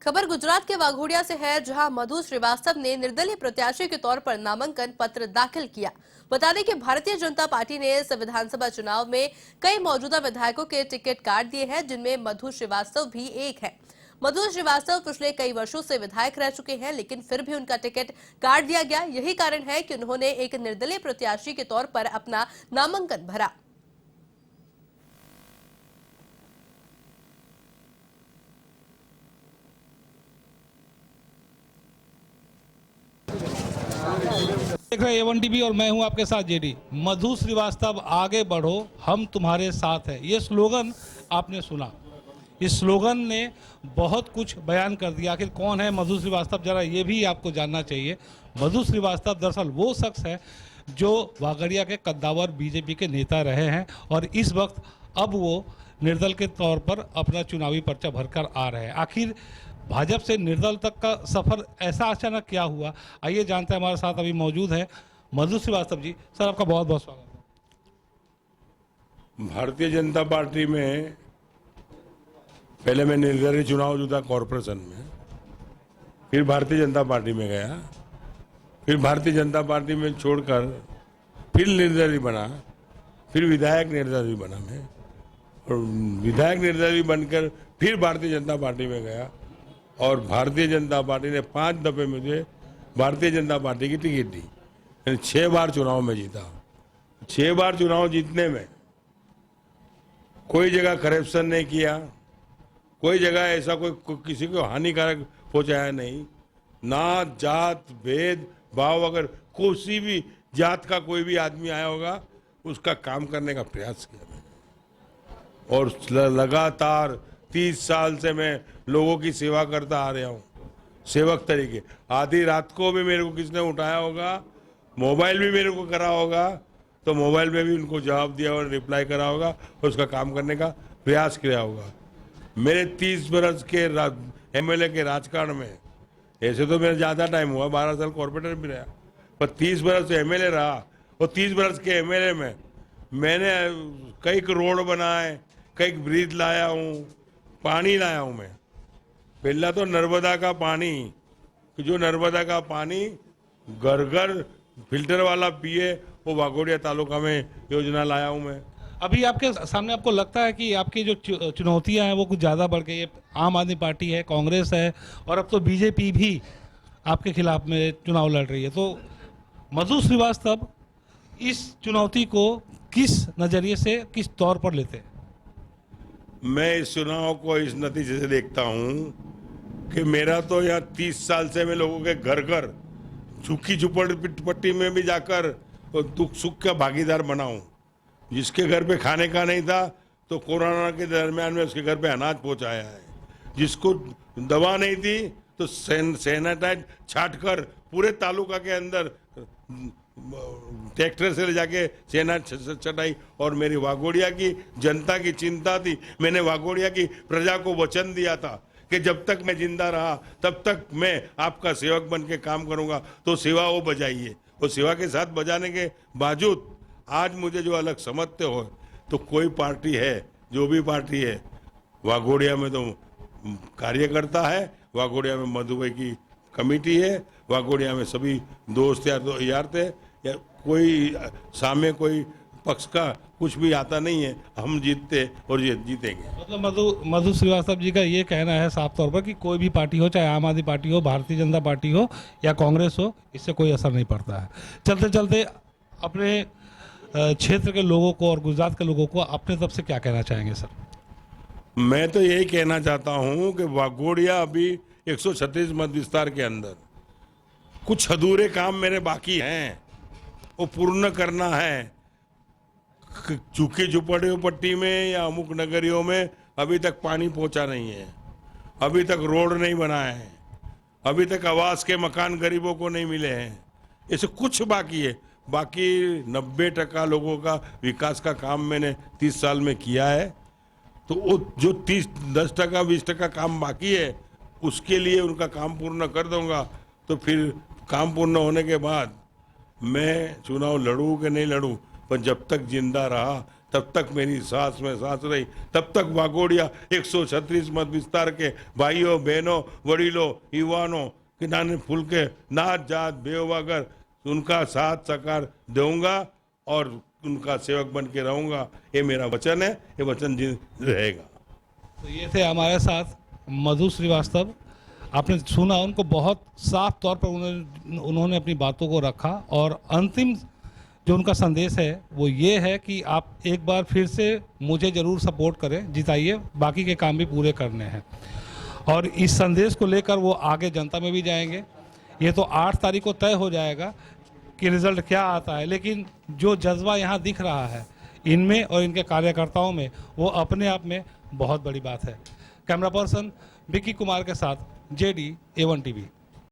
खबर गुजरात के वाघोडिया से है, जहां मधु श्रीवास्तव ने निर्दलीय प्रत्याशी के तौर पर नामांकन पत्र दाखिल किया। बता दें कि भारतीय जनता पार्टी ने इस विधानसभा चुनाव में कई मौजूदा विधायकों के टिकट काट दिए हैं, जिनमें मधु श्रीवास्तव भी एक है। मधु श्रीवास्तव पिछले कई वर्षों से विधायक रह चुके हैं, लेकिन फिर भी उनका टिकट काट दिया गया। यही कारण है कि उन्होंने एक निर्दलीय प्रत्याशी के तौर पर अपना नामांकन भरा। देख रहे A1 TV और मैं हूं आपके साथ जेडी। मधु श्रीवास्तव आगे बढ़ो, हम तुम्हारे साथ हैं, ये स्लोगन आपने सुना। इस स्लोगन ने बहुत कुछ बयान कर दिया। आखिर कौन है मधु श्रीवास्तव, जरा ये भी आपको जानना चाहिए। मधु श्रीवास्तव दरअसल वो शख्स है जो वागड़िया के कद्दावर बीजेपी के नेता रहे हैं और इस वक्त अब वो निर्दल के तौर पर अपना चुनावी पर्चा भरकर आ रहे हैं। आखिर भाजपा से निर्दल तक का सफर ऐसा अचानक क्या हुआ, आइए जानते हैं। हमारे साथ अभी मौजूद है मधु श्रीवास्तव जी। सर, आपका बहुत बहुत स्वागत है। भारतीय जनता पार्टी में पहले मैं निर्दलीय चुनाव जीता कॉरपोरेशन में, फिर भारतीय जनता पार्टी में गया, फिर भारतीय जनता पार्टी में छोड़कर फिर निर्दलीय बना, फिर विधायक निर्दलीय बना मैं, और विधायक निर्दलीय बनकर फिर भारतीय जनता पार्टी में गया और भारतीय जनता पार्टी ने 5 दफे मुझे भारतीय जनता पार्टी की टिकट दी। 6 बार चुनाव में जीता। 6 बार चुनाव जीतने में कोई जगह करप्शन नहीं किया, कोई जगह ऐसा कोई किसी को हानिकारक पहुंचाया नहीं। ना जात भेद भाव, अगर किसी भी जात का कोई भी आदमी आया होगा उसका काम करने का प्रयास किया मैंने। और लगातार 30 साल से मैं लोगों की सेवा करता आ रहा हूँ, सेवक तरीके। आधी रात को भी मेरे को किसने उठाया होगा, मोबाइल भी मेरे को करा होगा, तो मोबाइल में भी उनको जवाब दिया और रिप्लाई करा होगा और उसका काम करने का प्रयास किया होगा। मेरे 30 बरस के एमएलए के राजकारण में, ऐसे तो मेरा ज़्यादा टाइम हुआ, 12 साल कॉर्पोरेटर भी रहा, पर 30 बरस एमएलए रहा और 30 बरस के एमएलए में मैंने कई रोड बनाए, कई ब्रिज लाया हूँ, पानी लाया हूँ मैं। पहला तो नर्मदा का पानी, जो नर्मदा का पानी घर घर फिल्टर वाला पिए, वो वाघोडिया तालुका में योजना लाया हूँ मैं। अभी आपके सामने आपको लगता है कि आपकी जो चुनौतियां हैं वो कुछ ज़्यादा बढ़ गई है? आम आदमी पार्टी है, कांग्रेस है और अब तो बीजेपी भी आपके खिलाफ में चुनाव लड़ रही है, तो मधु श्रीवास्तव इस चुनौती को किस नज़रिए से, किस तौर पर लेते हैं? मैं इस चुनाव को इस नतीजे से देखता हूँ कि मेरा तो यहाँ 30 साल से मैं लोगों के घर घर झुकी झुपड़पट्टी में भी जाकर दुख सुख का भागीदार बना हूँ। जिसके घर पे खाने का नहीं था तो कोरोना के दरमियान में उसके घर पे अनाज पहुँचाया है। जिसको दवा नहीं थी तो सैनिटाइज छाट कर पूरे तालुका के अंदर ट्रैक्टर से ले जाके सेना चटाई। और मेरी वाघोडिया की जनता की चिंता थी, मैंने वाघोडिया की प्रजा को वचन दिया था कि जब तक मैं जिंदा रहा तब तक मैं आपका सेवक बन के काम करूंगा, तो सेवा वो बजाइए। वो सेवा के साथ बजाने के बावजूद आज मुझे जो अलग समझते हो, तो कोई पार्टी है, जो भी पार्टी है, वाघोडिया में तो कार्यकर्ता है, वाघोडिया में मधु भाई की कमेटी है, वाघोडिया में सभी दोस्त यार थे, या कोई सामने कोई पक्ष का कुछ भी आता नहीं है। हम जीतते और जीतेंगे। मतलब मधु श्रीवास्तव जी का ये कहना है साफ तौर पर कि कोई भी पार्टी हो, चाहे आम आदमी पार्टी हो, भारतीय जनता पार्टी हो या कांग्रेस हो, इससे कोई असर नहीं पड़ता है। चलते चलते अपने क्षेत्र के लोगों को और गुजरात के लोगों को अपने तरफ से क्या कहना चाहेंगे सर? मैं तो यही कहना चाहता हूं कि वाघोडिया अभी 136 मत विस्तार के अंदर कुछ अधूरे काम मेरे बाकी हैं, वो पूर्ण करना है। झुकी झुपड़पट्टी में या अमुक नगरियों में अभी तक पानी पहुंचा नहीं है, अभी तक रोड नहीं बना है, अभी तक आवास के मकान गरीबों को नहीं मिले हैं। ऐसे कुछ बाकी है। बाकी 90% लोगों का विकास का काम मैंने 30 साल में किया है। तो वो जो 10% 20% काम बाकी है, उसके लिए उनका काम पूर्ण कर दूंगा। तो फिर काम पूर्ण होने के बाद मैं चुनाव लड़ूं कि नहीं लड़ूं, पर जब तक जिंदा रहा तब तक मेरी सांस में सांस रही, तब तक वाघोड़िया 136 मत विस्तार के भाइयों बहनों वडीलों युवानों किनारे फूल के नात जात बेवगर उनका साथ सकार दूंगा और उनका सेवक बन के रहूंगा। ये मेरा वचन है, ये वचन रहेगा। तो ये थे हमारे साथ मधु श्रीवास्तव। आपने सुना, उनको बहुत साफ तौर पर उन्होंने अपनी बातों को रखा और अंतिम जो उनका संदेश है वो ये है कि आप एक बार फिर से मुझे ज़रूर सपोर्ट करें, जिताइए, बाकी के काम भी पूरे करने हैं। और इस संदेश को लेकर वो आगे जनता में भी जाएंगे। ये तो 8 तारीख को तय हो जाएगा कि रिजल्ट क्या आता है, लेकिन जो जज्बा यहाँ दिख रहा है इनमें और इनके कार्यकर्ताओं में, वो अपने आप में बहुत बड़ी बात है। कैमरा पर्सन विक्की कुमार के साथ JD A1 TV।